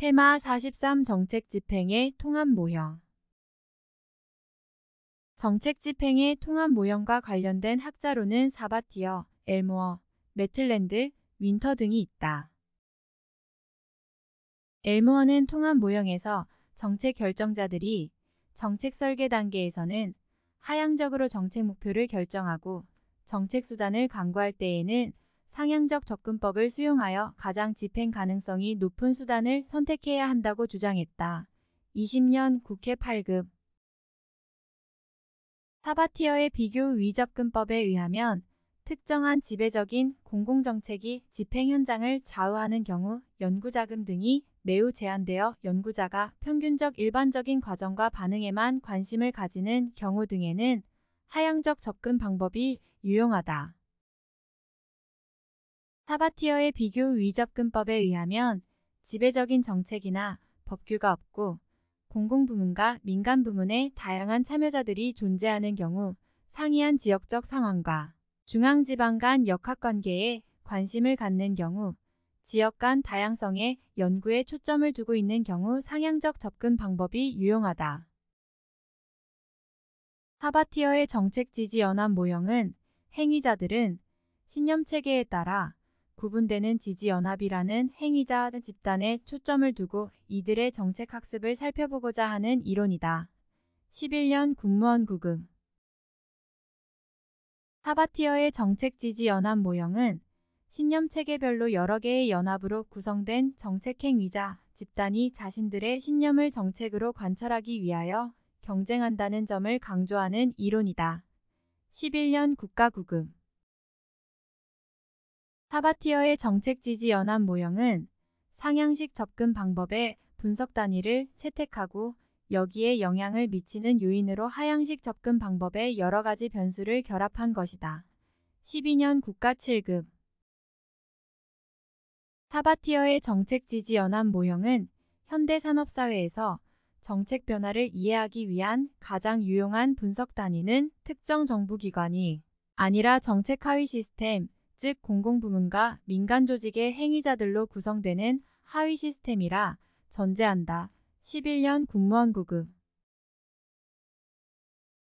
테마 43 정책 집행의 통합 모형. 정책 집행의 통합 모형과 관련된 학자로는 사바티어, 엘모어, 매틀랜드, 윈터 등이 있다. 엘모어는 통합 모형에서 정책 결정자들이 정책 설계 단계에서는 하향적으로 정책 목표를 결정하고 정책 수단을 강구할 때에는 상향적 접근법을 수용하여 가장 집행 가능성이 높은 수단을 선택해야 한다고 주장했다. 20년 국회 8급. 사바티어의 비교 위접근법에 의하면 특정한 지배적인 공공정책이 집행 현장을 좌우하는 경우 연구자금 등이 매우 제한되어 연구자가 평균적 일반적인 과정과 반응에만 관심을 가지는 경우 등에는 하향적 접근 방법이 유용하다. 사바티어의 비교 위접근법에 의하면 지배적인 정책이나 법규가 없고 공공부문과 민간부문의 다양한 참여자들이 존재하는 경우 상이한 지역적 상황과 중앙지방 간 역학관계에 관심을 갖는 경우 지역 간 다양성의 연구에 초점을 두고 있는 경우 상향적 접근 방법이 유용하다. 사바티어의 정책 지지 연합 모형은 행위자들은 신념체계에 따라 구분되는 지지연합이라는 행위자 집단에 초점을 두고 이들의 정책 학습을 살펴보고자 하는 이론이다. 11년 국무원 9급. 사바티어의 정책 지지 연합 모형은 신념체계별로 여러 개의 연합으로 구성된 정책 행위자 집단이 자신들의 신념을 정책으로 관철하기 위하여 경쟁한다는 점을 강조하는 이론이다. 11년 국가 9급. 사바티어의 정책 지지 연합 모형은 상향식 접근 방법의 분석 단위를 채택하고 여기에 영향을 미치는 요인으로 하향식 접근 방법의 여러 가지 변수를 결합한 것이다. 12년 국가 7급. 사바티어의 정책 지지 연합 모형은 현대 산업사회에서 정책 변화를 이해하기 위한 가장 유용한 분석 단위는 특정 정부기관이 아니라 정책 하위 시스템, 즉 공공부문과 민간조직의 행위자들로 구성되는 하위 시스템이라 전제한다. 11년 국무원 9급.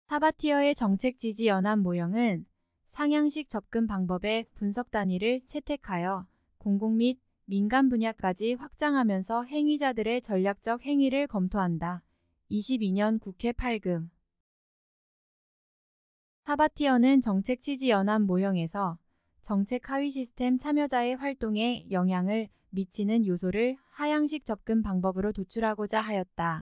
사바티어의 정책 지지 연합 모형은 상향식 접근 방법의 분석 단위를 채택하여 공공 및 민간 분야까지 확장하면서 행위자들의 전략적 행위를 검토한다. 22년 국회 8급. 사바티어는 정책 지지 연합 모형에서 정책 하위 시스템 참여자의 활동에 영향을 미치는 요소를 하향식 접근 방법으로 도출하고자 하였다.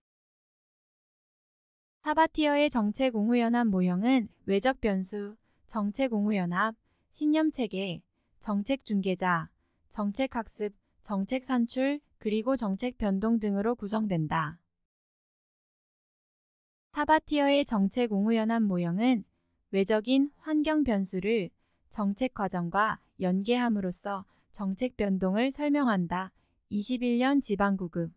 사바티어의 정책 옹호연합 모형은 외적 변수, 정책 옹호연합, 신념체계, 정책 중개자, 정책 학습, 정책 산출, 그리고 정책 변동 등으로 구성된다. 사바티어의 정책 옹호연합 모형은 외적인 환경 변수를 정책 과정과 연계함으로써 정책 변동을 설명한다. 21년 지방구급.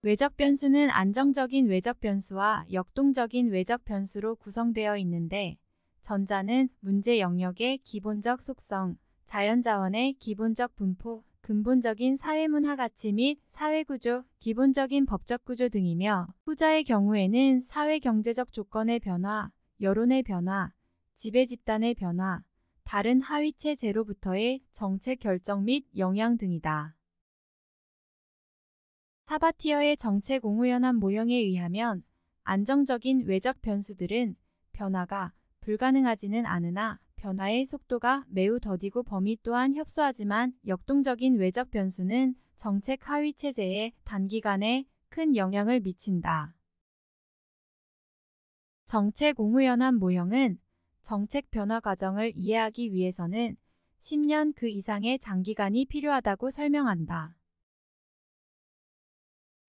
외적 변수는 안정적인 외적 변수와 역동적인 외적 변수로 구성되어 있는데 전자는 문제 영역의 기본적 속성, 자연자원의 기본적 분포, 근본적인 사회문화 가치 및 사회구조, 기본적인 법적 구조 등이며 후자의 경우에는 사회경제적 조건의 변화, 여론의 변화, 지배 집단의 변화, 다른 하위체제로부터의 정책 결정 및 영향 등이다. 사바티어의 정책 옹호연합 모형에 의하면 안정적인 외적 변수들은 변화가 불가능하지는 않으나 변화의 속도가 매우 더디고 범위 또한 협소하지만 역동적인 외적 변수는 정책 하위체제에 단기간에 큰 영향을 미친다. 정책 옹호연합 모형은 정책 변화 과정을 이해하기 위해서는 10년 그 이상의 장기간이 필요하다고 설명한다.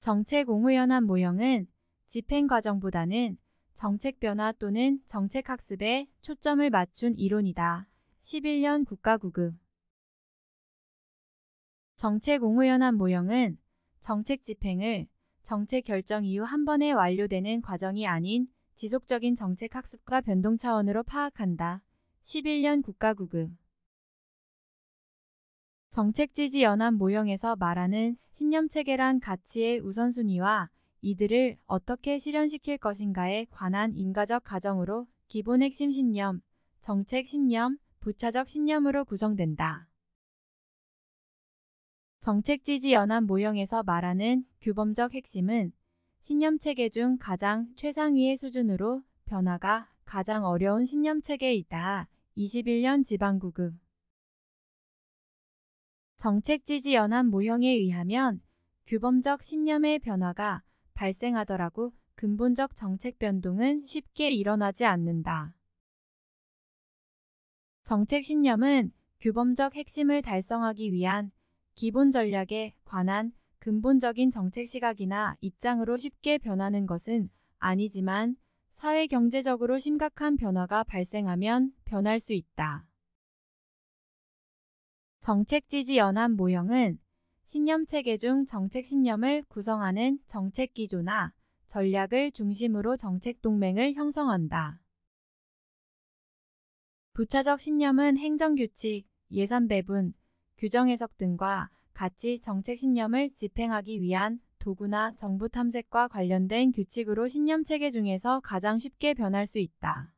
정책 옹호연합 모형은 집행 과정보다는 정책 변화 또는 정책 학습에 초점을 맞춘 이론이다. 11년 국가 9급. 정책 옹호연합 모형은 정책 집행을 정책 결정 이후 한 번에 완료되는 과정이 아닌 지속적인 정책 학습과 변동 차원으로 파악한다. 11년 국가 9급. 정책 지지 연합 모형에서 말하는 신념체계란 가치의 우선순위와 이들을 어떻게 실현시킬 것인가에 관한 인가적 가정으로 기본 핵심 신념, 정책 신념, 부차적 신념으로 구성된다. 정책 지지 연합 모형에서 말하는 규범적 핵심은 신념체계 중 가장 최상위의 수준으로 변화가 가장 어려운 신념체계이다. 21년 지방구급 정책 지지 연합 모형에 의하면 규범적 신념의 변화가 발생하더라도 근본적 정책 변동은 쉽게 일어나지 않는다. 정책 신념은 규범적 핵심을 달성하기 위한 기본 전략에 관한 근본적인 정책 시각이나 입장으로 쉽게 변하는 것은 아니지만 사회 경제적으로 심각한 변화가 발생하면 변할 수 있다. 정책 지지 연합 모형은 신념체계 중 정책 신념을 구성하는 정책 기조나 전략을 중심으로 정책 동맹을 형성한다. 부차적 신념은 행정규칙, 예산 배분, 규정 해석 등과 같이 정책 신념을 집행하기 위한 도구나 정부 탐색과 관련된 규칙으로 신념체계 중에서 가장 쉽게 변할 수 있다.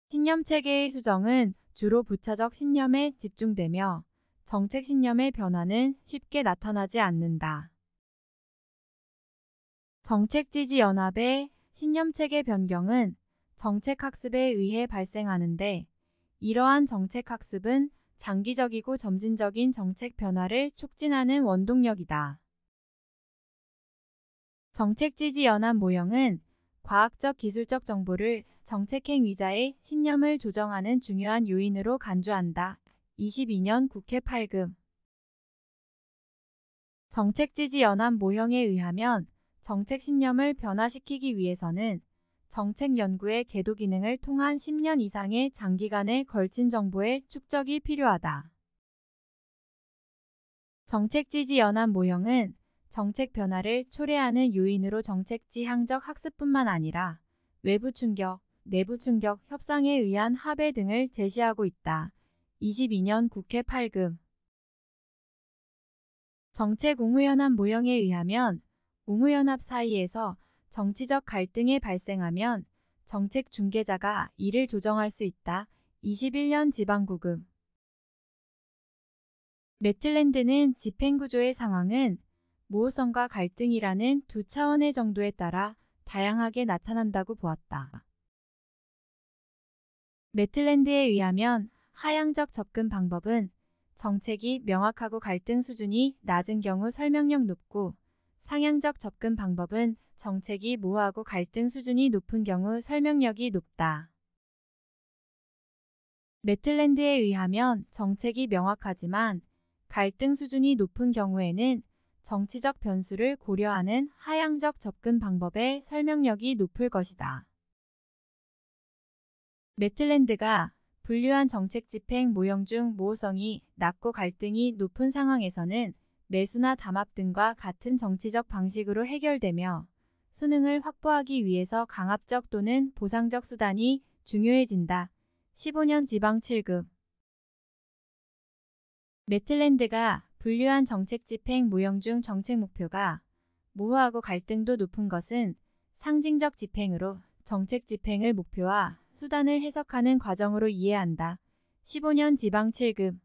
신념체계의 수정은 주로 부차적 신념에 집중되며 정책 신념의 변화는 쉽게 나타나지 않는다. 정책 지지 연합의 신념체계 변경은 정책 학습에 의해 발생하는데 이러한 정책 학습은 장기적이고 점진적인 정책 변화를 촉진하는 원동력이다. 정책 지지 연합 모형은 과학적 기술적 정보를 정책행 위자의 신념을 조정하는 중요한 요인으로 간주한다. 22년 국회 8급 정책 지지 연합 모형에 의하면 정책 신념을 변화시키기 위해서는 정책 연구의 궤도 기능을 통한 10년 이상의 장기간에 걸친 정보의 축적이 필요하다. 정책 지지 연합 모형은 정책 변화를 초래하는 요인으로 정책 지향적 학습뿐만 아니라 외부 충격, 내부 충격, 협상에 의한 합의 등을 제시하고 있다. 22년 국회 8급 정책 옹호연합 모형에 의하면 옹호연합 사이에서 정치적 갈등이 발생하면 정책 중개자가 이를 조정할 수 있다. 21년 지방구급 매틀랜드는 집행구조의 상황은 모호성과 갈등이라는 두 차원의 정도에 따라 다양하게 나타난다고 보았다. 매틀랜드에 의하면 하향적 접근 방법은 정책이 명확하고 갈등 수준이 낮은 경우 설명력 높고 상향적 접근 방법은 정책이 모호하고 갈등 수준이 높은 경우 설명력이 높다. 매틀랜드에 의하면 정책이 명확하지만 갈등 수준이 높은 경우에는 정치적 변수를 고려하는 하향적 접근 방법의 설명력이 높을 것이다. 매틀랜드가 분류한 정책 집행 모형 중 모호성이 낮고 갈등이 높은 상황에서는 매수나 담합 등과 같은 정치적 방식으로 해결되며 수능을 확보하기 위해서 강압적 또는 보상적 수단이 중요해진다. 15년 지방 7급 매틀랜드가 분류한 정책 집행 모형 중 정책 목표가 모호하고 갈등도 높은 것은 상징적 집행으로 정책 집행을 목표와 수단을 해석하는 과정으로 이해한다. 15년 지방 7급